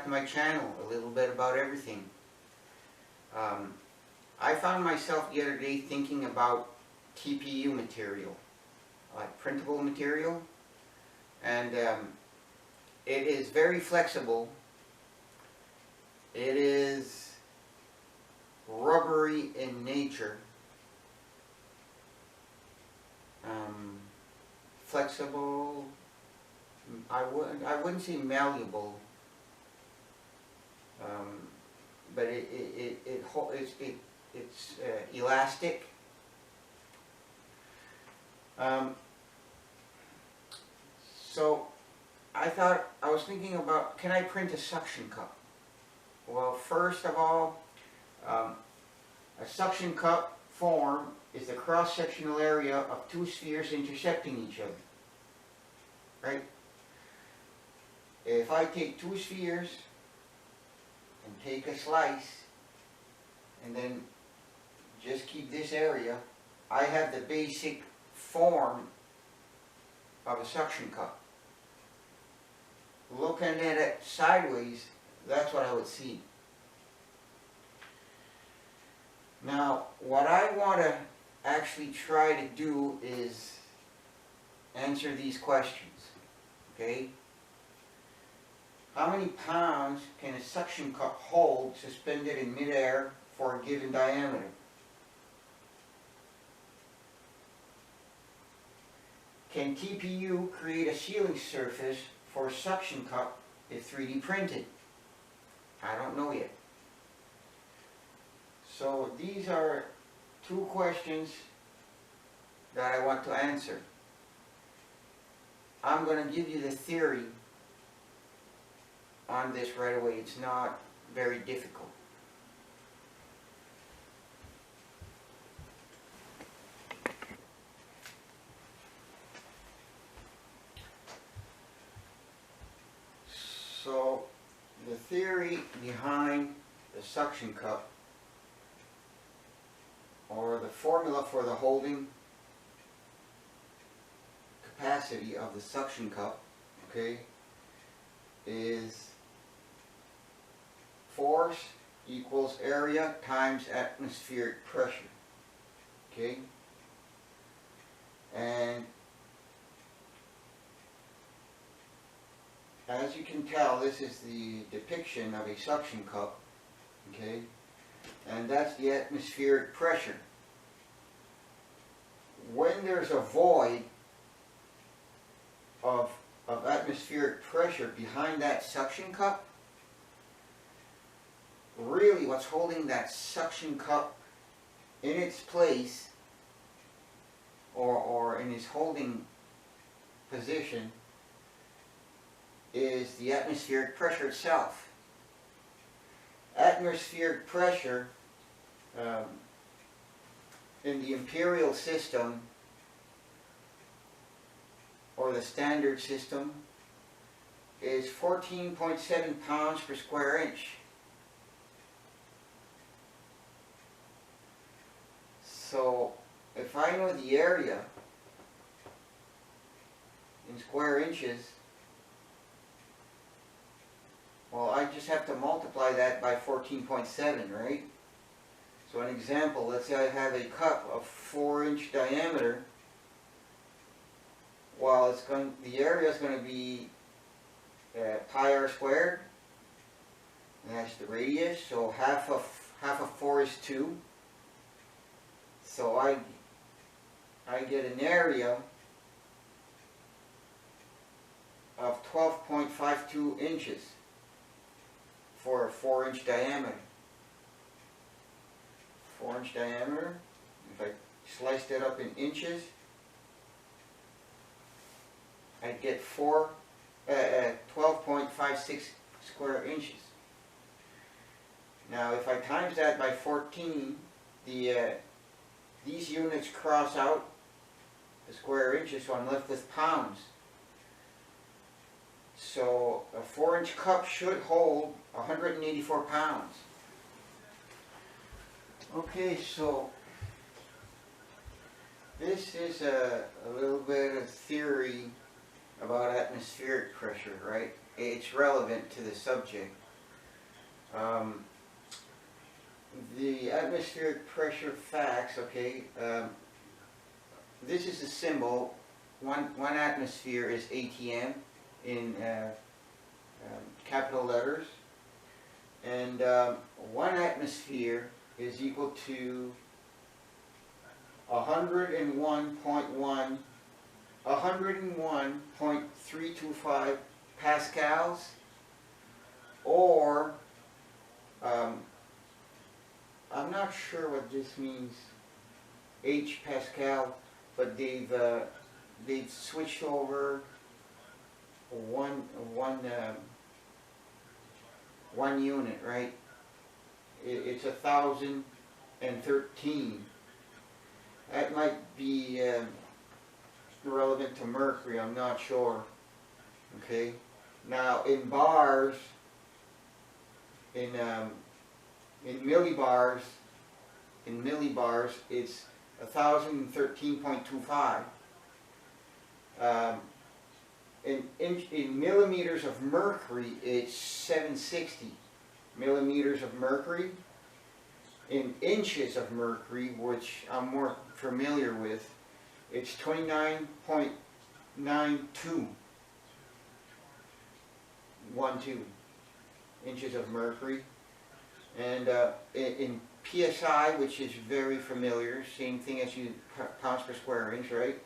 to my channel, a little bit about everything. I found myself the other day thinking about TPU material, like printable material, and it is very flexible. It is rubbery in nature, flexible. I wouldn't say malleable, but it's elastic. So I was thinking about, can I print a suction cup? Well, first of all, a suction cup form is the cross-sectional area of two spheres intersecting each other, right? If I take two spheres and take a slice and then just keep this area, I have the basic form of a suction cup. Looking at it sideways, that's what I would see. Now, what I want to actually try to do is answer these questions, okay? How many pounds can a suction cup hold suspended in midair for a given diameter? Can TPU create a sealing surface for a suction cup if 3D printed? I don't know yet. So these are two questions that I want to answer. I'm going to give you the theory on this right away. It's not very difficult. So the theory behind the suction cup, or the formula for the holding capacity of the suction cup, okay, is force equals area times atmospheric pressure, okay? And as you can tell, this is the depiction of a suction cup, okay? And that's the atmospheric pressure. When there's a void of atmospheric pressure behind that suction cup, really what's holding that suction cup in its place, or in its holding position, is the atmospheric pressure itself. Atmospheric pressure in the imperial system, or the standard system, is 14.7 pounds per square inch. So if I know the area in square inches, well, I just have to multiply that by 14.7, right? So an example, let's say I have a cup of 4-inch diameter. Well, the area is going to be pi r squared, and that's the radius. So half of 4 is 2. So I get an area of 12.52 inches for a 4-inch diameter. 4-inch diameter, if I sliced it up in inches, I'd get 12.56 square inches. Now if I times that by 14, these units cross out the square inches, so I'm left with pounds. So a 4-inch cup should hold 184 pounds. Okay, so this is a little bit of theory about atmospheric pressure, right? It's relevant to the subject. The atmospheric pressure facts, okay, this is a symbol. One atmosphere is ATM in capital letters, and 1 atmosphere is equal to 101.325 pascals, or I'm not sure what this means, H Pascal, but they've switched over one unit, right? It's 1,013. That might be relevant to mercury. I'm not sure. Okay. Now in bars, in millibars, it's 1,013.25. In millimeters of mercury, it's 760 millimeters of mercury. In inches of mercury, which I'm more familiar with, it's 29.92 inches of mercury. And in PSI, which is very familiar, same thing as pounds per square inch, right?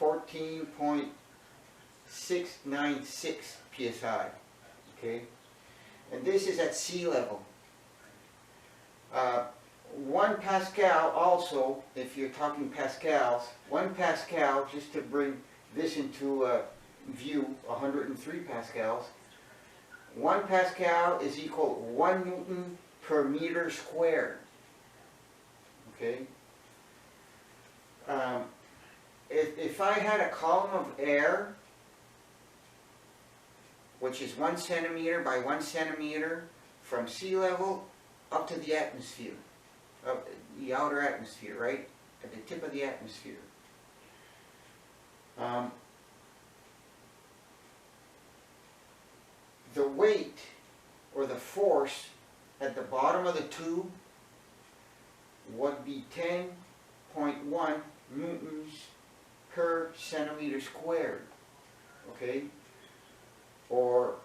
14.696 PSI, okay? And this is at sea level. 1 Pascal also, if you're talking pascals, 1 Pascal, just to bring this into view, 103 pascals, 1 Pascal is equal to 1 Newton per meter squared. Okay? If I had a column of air, which is 1 centimeter by 1 centimeter from sea level up to the atmosphere, the outer atmosphere, right? At the tip of the atmosphere. The weight or the force at the bottom of the tube would be 10.1 newtons per centimeter squared, okay? Or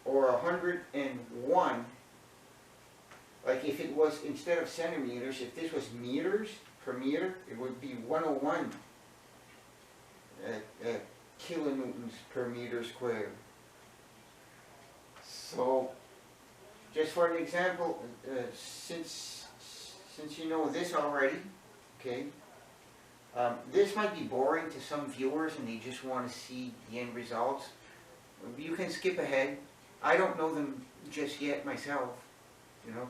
101, like if it was, instead of centimeters, if this was meters per meter, it would be 101 kilonewtons per meter squared. So, just for an example, since you know this already, okay, this might be boring to some viewers and they just want to see the end results. You can skip ahead. I don't know them just yet myself, you know.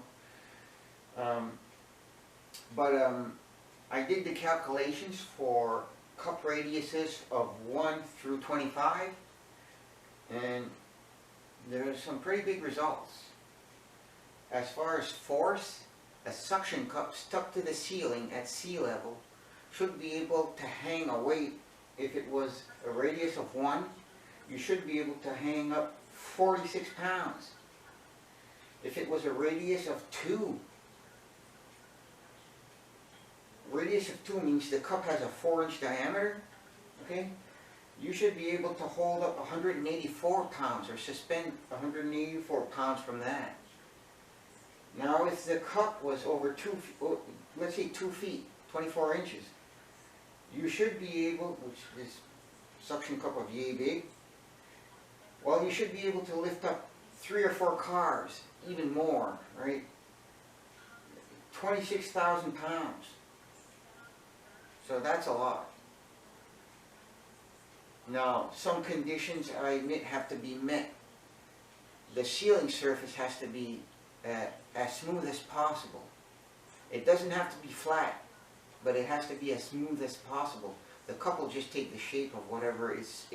I did the calculations for cup radiuses of 1 through 25, and there are some pretty big results. As far as force, a suction cup stuck to the ceiling at sea level should be able to hang a weight. If it was a radius of 1, you should be able to hang up 46 pounds. If it was a radius of 2, radius of 2 means the cup has a 4-inch diameter, okay? You should be able to hold up 184 pounds or suspend 184 pounds from that. Now if the cup was over 2 feet, let's say 2 feet, 24 inches, you should be able, which is suction cup of yay big, well, you should be able to lift up 3 or 4 cars, even more, right? 26,000 pounds. So that's a lot. Now, some conditions, I admit, have to be met. The sealing surface has to be as smooth as possible. It doesn't have to be flat, but it has to be as smooth as possible. The cup will just take the shape of whatever it's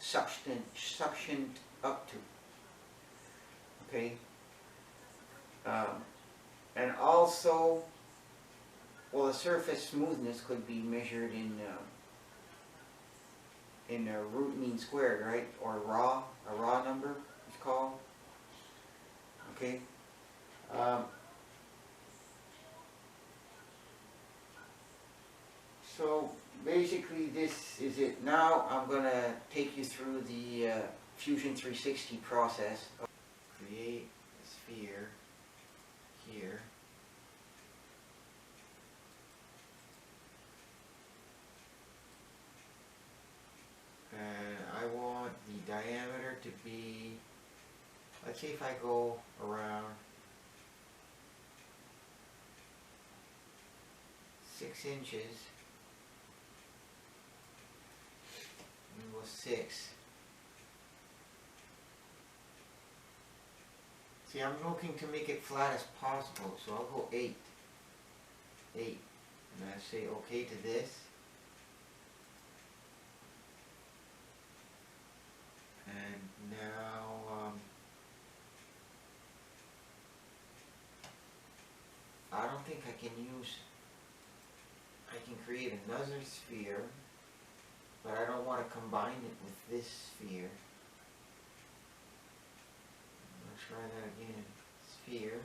suctioned up to. Okay? And also, well, the surface smoothness could be measured in root mean squared, right? Or a raw number, it's called. Okay. Um, so basically this is it. Now I'm going to take you through the Fusion 360 process. Create a sphere here. And I want the diameter to be, let's say if I go around 6 inches, and go 6. See, I'm looking to make it flat as possible, so I'll go 8. 8. And I say okay to this. And now, I don't think I can create another sphere, but I don't want to combine it with this sphere. Let's try that again. Sphere.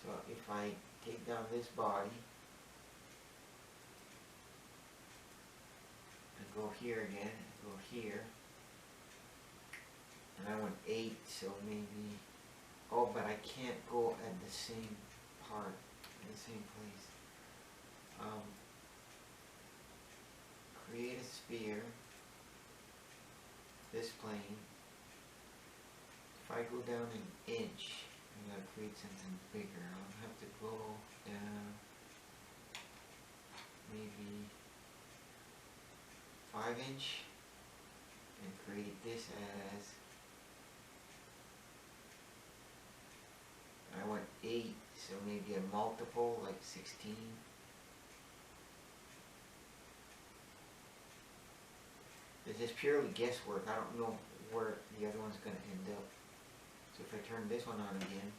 So if I take down this body and go here again, go here, and I went 8, so maybe, oh, but I can't go at the same part, in the same place. Create a sphere, this plane. If I go down an inch, I'm going to create something bigger. I'll have to go down maybe 5 inch and create this as, I went 8, so maybe a multiple like 16. This is purely guesswork. I don't know where the other one's going to end up. So if I turn this one on again,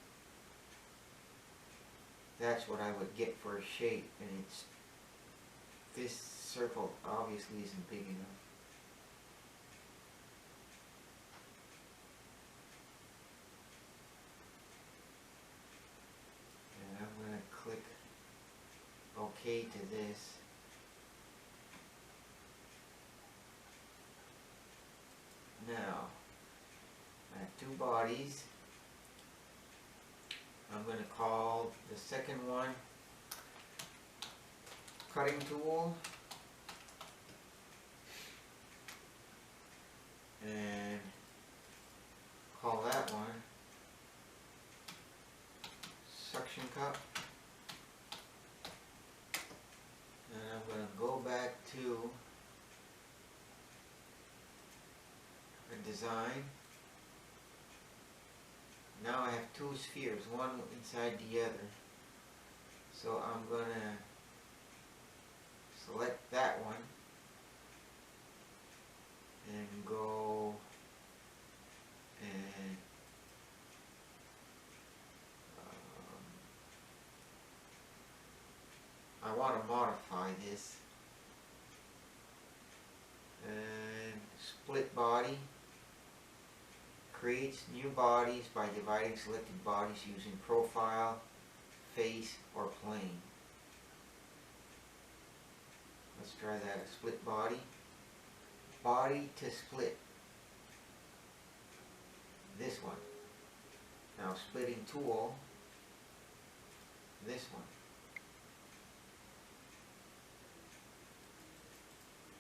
that's what I would get for a shape, and it's, this circle obviously isn't big enough. And I'm going to click OK to this. Now, I have 2 bodies. I'm going to call the second one cutting tool, and call that one suction cup. And I'm going to go back to design. Now I have 2 spheres, one inside the other. So I'm going to select that one and go and I want to modify this and split body. Creates new bodies by dividing selected bodies using profile, face, or plane. Let's try that. Split body. Body to split. This one. Now splitting tool. This one.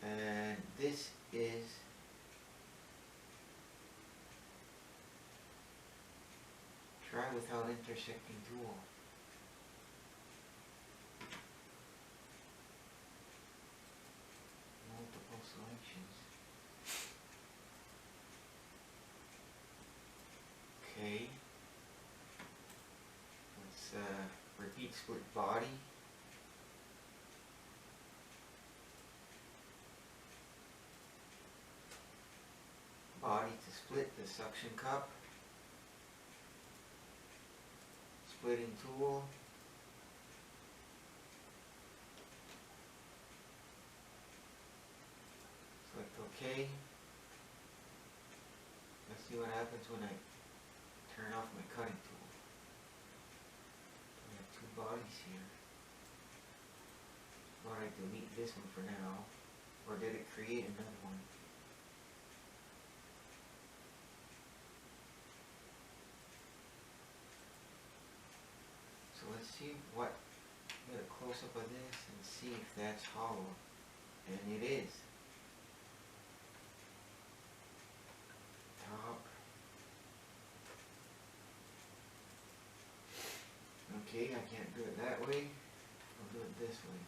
And this is try without intersecting tool. Multiple selections. Okay. Let's repeat split body. Body to split the suction cup. Splitting tool. Select OK. Let's see what happens when I turn off my cutting tool. I have two bodies here. Why don't I delete this one for now? Or did it create another one? So let's see what, get a close up of this and see if that's hollow. And it is. Top. Okay, I can't do it that way. I'll do it this way.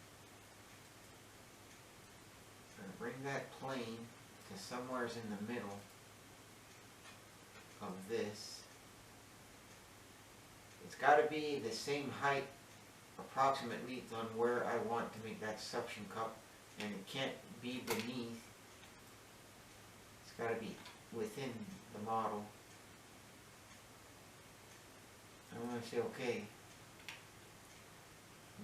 I'm going to bring that plane to somewhere's in the middle of this. It's got to be the same height, approximately, on where I want to make that suction cup, and it can't be beneath. It's got to be within the model. I'm going to say OK.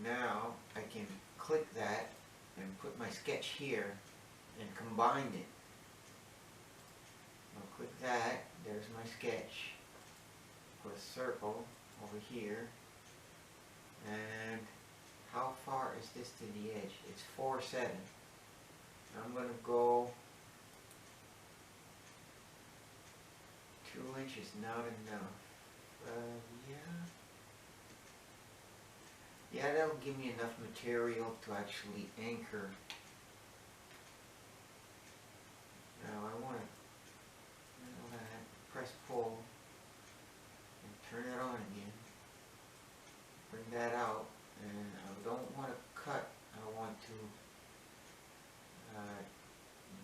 Now I can click that and put my sketch here and combine it. I'll click that, there's my sketch. Put a circle over here. And how far is this to the edge? It's 4.7. I'm going to go 2 inches, not enough. Yeah, that'll give me enough material to actually anchor. Now I want to press pull and turn it on again. Bring that out, and I don't want to cut. I want to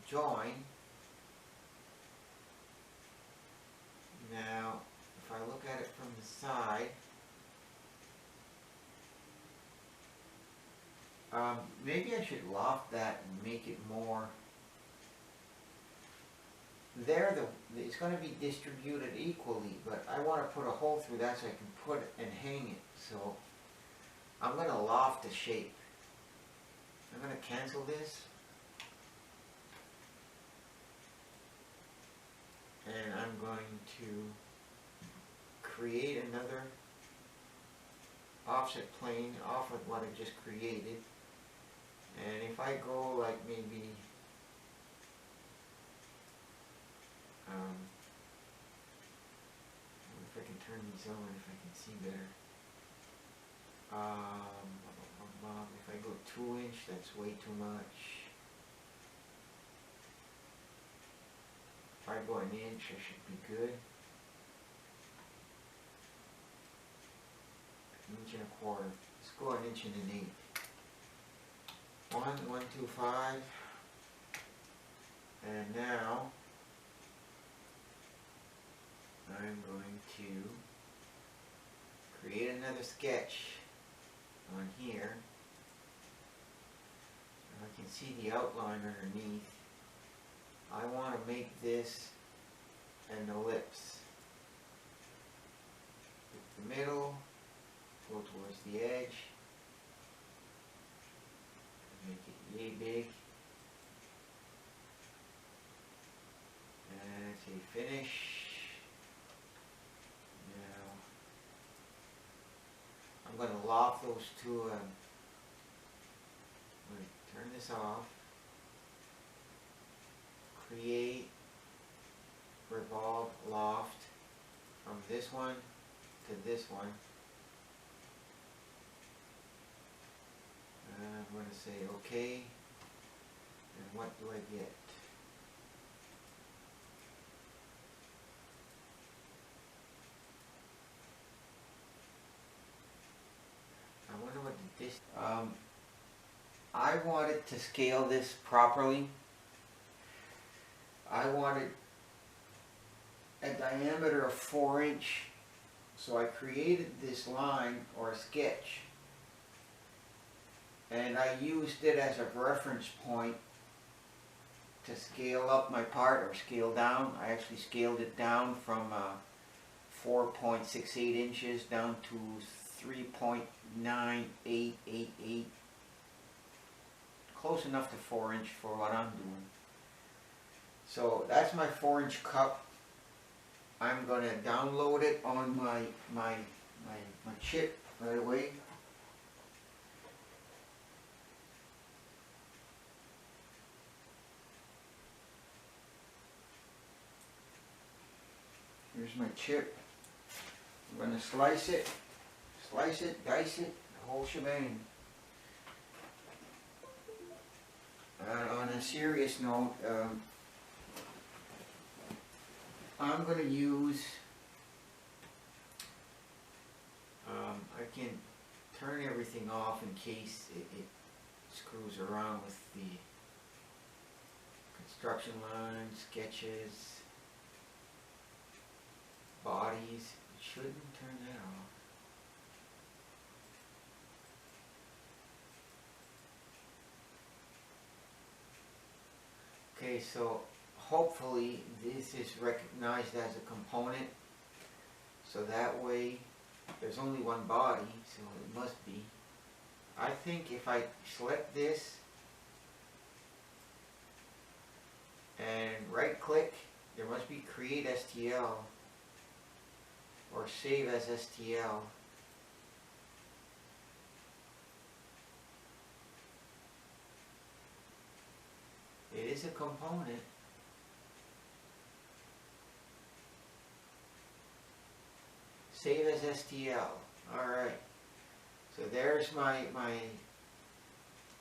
join. Now, if I look at it from the side, maybe I should loft that and make it more. There, it's going to be distributed equally, but I want to put a hole through that so I can put it and hang it. So I'm going to loft the shape. I'm going to cancel this. And I'm going to create another offset plane off of what I just created. And if I go like maybe if I can turn these on, if I can see better. If I go 2 inch, that's way too much. If I go 1 inch, I should be good. 1 1/4 inches. Let's go 1 1/8 inches. 1.125. And now I'm going to create another sketch on here. I can see the outline underneath. I want to make this an ellipse. With the middle, go towards the edge, make it yay big, and say finish. Now I'm going to loft those two. I'm going to turn this off. Create revolve loft from this one to this one. And I'm going to say OK. And what do I get? I wonder what the distance. I wanted to scale this properly. I wanted a diameter of 4 inches, so I created this line or sketch, and I used it as a reference point to scale up my part or scale down. I actually scaled it down from 4.68 inches down to 3.9888, close enough to 4 inch for what I'm doing. So that's my 4 inch cup. I'm gonna download it on my chip right away. Here's my chip. I'm gonna slice it, dice it, the whole shebang. On a serious note, I'm going to use, I can turn everything off in case it screws around with the construction lines, sketches, bodies. It shouldn't turn that off. Okay, so hopefully this is recognized as a component, so that way there's only one body, so it must be. I think if I select this and right click, there must be create STL or save as STL. It is a component. Save as STL. Alright. So there's my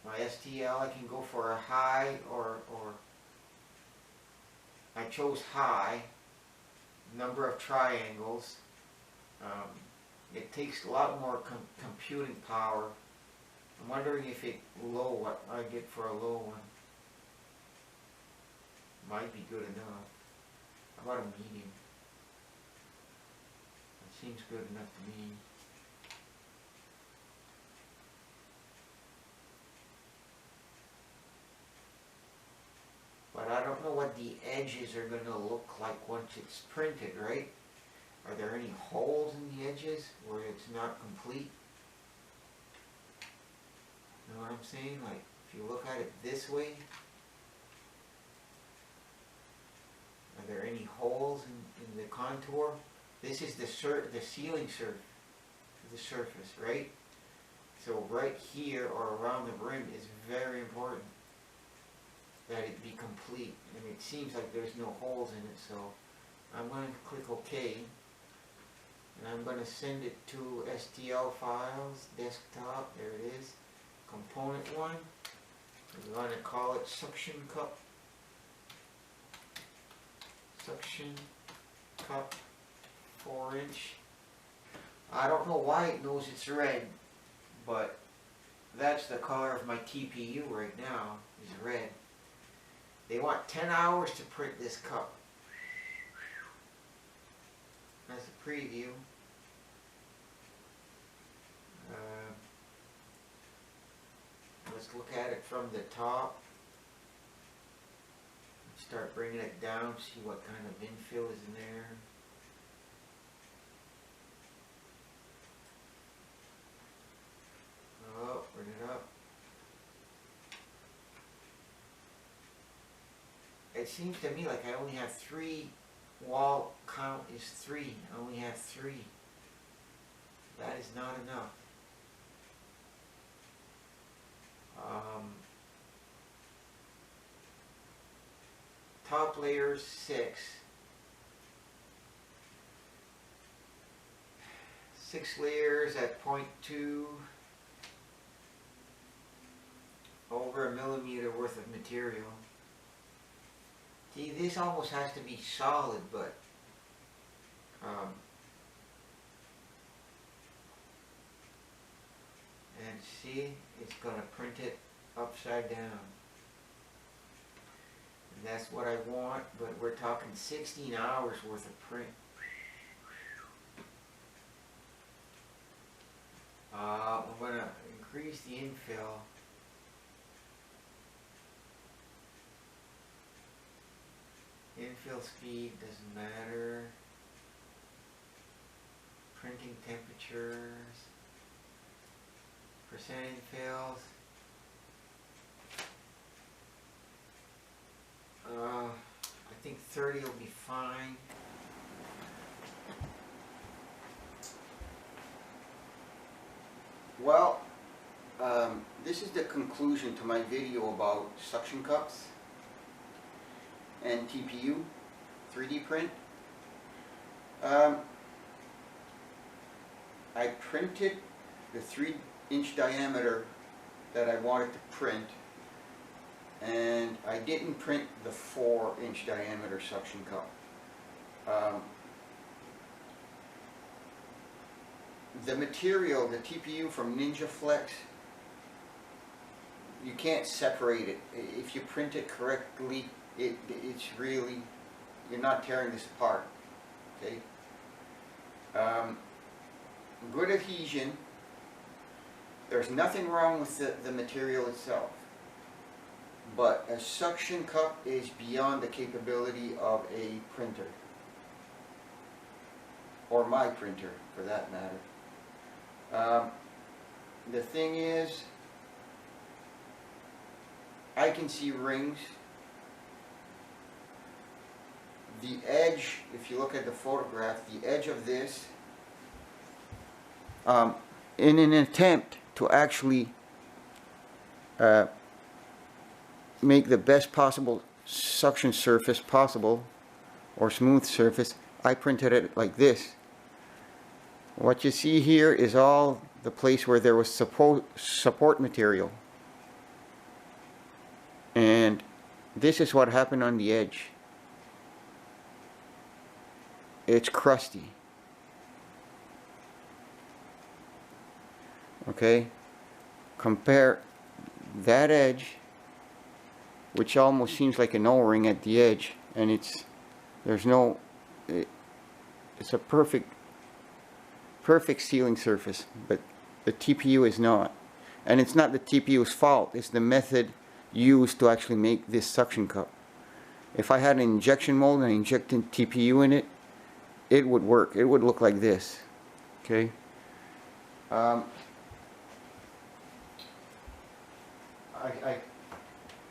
STL. I can go for a high or I chose high. Number of triangles. It takes a lot more computing power. I'm wondering if it low, what I get for a low one. Might be good enough. How about a medium? That seems good enough to me. But I don't know what the edges are going to look like once it's printed, right? Are there any holes in the edges where it's not complete? You know what I'm saying? Like, if you look at it this way, are there any holes in the contour? This is the ceiling surface, right? So right here or around the rim is very important that it be complete. And it seems like there's no holes in it, so I'm going to click OK. And I'm going to send it to STL files, desktop, there it is, component 1. We're going to call it suction cup. Suction cup 4-inch. I don't know why it knows it's red, but that's the color of my TPU right now, is red. They want 10 hours to print this cup. That's a preview. Let's look at it from the top. Start bringing it down, see what kind of infill is in there. Oh, bring it up. It seems to me like I only have 3. Wall count is 3. I only have 3. That is not enough. Top layer is 6. 6 layers at 0.2. Over a millimeter worth of material. See, this almost has to be solid, but and see, it's going to print it upside down. And that's what I want, but we're talking 16 hours worth of print. I'm going to increase the infill. Infill speed doesn't matter. Printing temperatures. Percent infills. I think 30 will be fine. Well, this is the conclusion to my video about suction cups and TPU 3D print. I printed the 3-inch diameter that I wanted to print, and I didn't print the 4-inch diameter suction cup. The material, the TPU from Ninja Flex, you can't separate it. If you print it correctly, it's really, you're not tearing this apart. Okay. Good adhesion. There's nothing wrong with the material itself, but a suction cup is beyond the capability of a printer, or my printer for that matter. The thing is, I can see rings. The edge, if you look at the photograph, the edge of this, in an attempt to actually make the best possible suction surface possible, or smooth surface, I printed it like this. What you see here is all the place where there was support material, and this is what happened on the edge. It's crusty. Okay, compare that edge, which almost seems like an O-ring at the edge, and it's a perfect sealing surface, but the TPU is not. And it's not the TPU's fault, it's the method used to actually make this suction cup. If I had an injection mold and I injected TPU in it, it would work. It would look like this. Okay.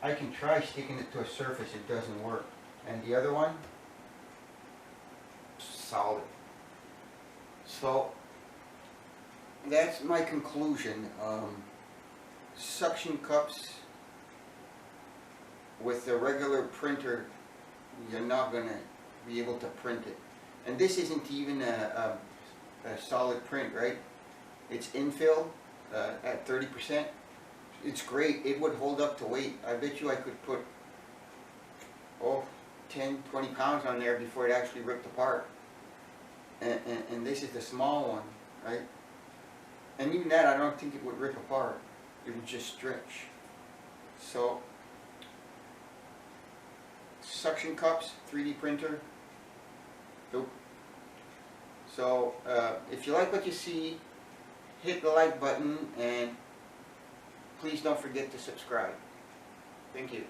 I can try sticking it to a surface, it doesn't work. And the other one, solid. So that's my conclusion. Suction cups with the regular printer, you're not going to be able to print it. And this isn't even a solid print, right? It's infill at 30%. It's great. It would hold up to weight. I bet you I could put 10, 20 pounds on there before it actually ripped apart. And this is the small one, right? And even that, I don't think it would rip apart. It would just stretch. So, suction cups, 3D printer. Nope. So, if you like what you see, hit the like button, and please don't forget to subscribe. Thank you.